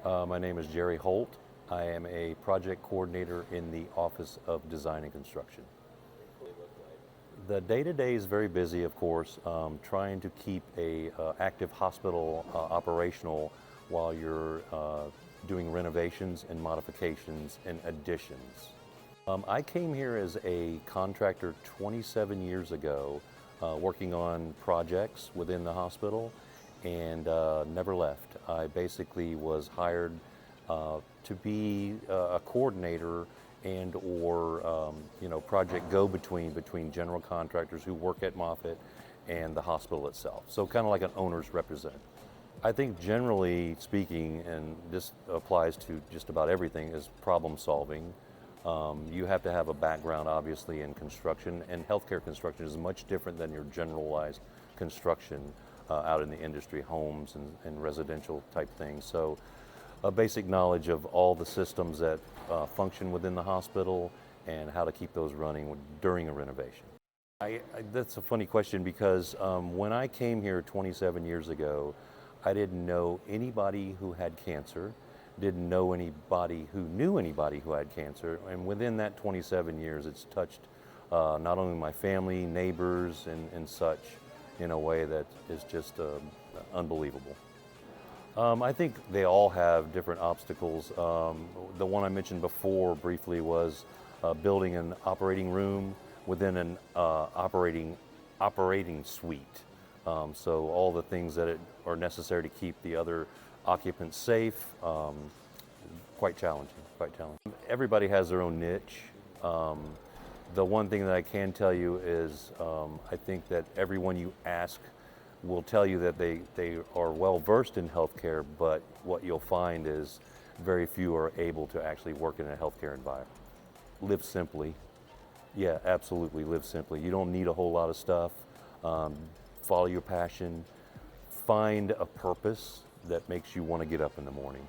My name is Jerry Holt. I am a project coordinator in the Office of Design and Construction. The day-to-day is very busy, of course, trying to keep a active hospital operational while you're doing renovations and modifications and additions. I came here as a contractor 27 years ago, working on projects within the hospital, and never left. I basically was hired to be a coordinator and or project go-between general contractors who work at Moffitt and the hospital itself. So kind of like an owner's representative. I think generally speaking, and this applies to just about everything, is problem solving. You have to have a background obviously in construction, and healthcare construction is much different than your generalized construction out in the industry, homes and residential type things. So a basic knowledge of all the systems that function within the hospital and how to keep those running during a renovation. That's a funny question because when I came here 27 years ago, I didn't know anybody who had cancer, didn't know anybody who knew anybody who had cancer, and within that 27 years it's touched not only my family, neighbors, and such in a way that is just unbelievable. I think they all have different obstacles. The one I mentioned before briefly was building an operating room within an operating suite. So all the things that are necessary to keep the other occupants safe, quite challenging. Everybody has their own niche. The one thing that I can tell you is I think that everyone you ask will tell you that they are well versed in healthcare, but what you'll find is very few are able to actually work in a healthcare environment. Live simply. Yeah, absolutely, live simply. You don't need a whole lot of stuff. Follow your passion. Find a purpose that makes you want to get up in the morning.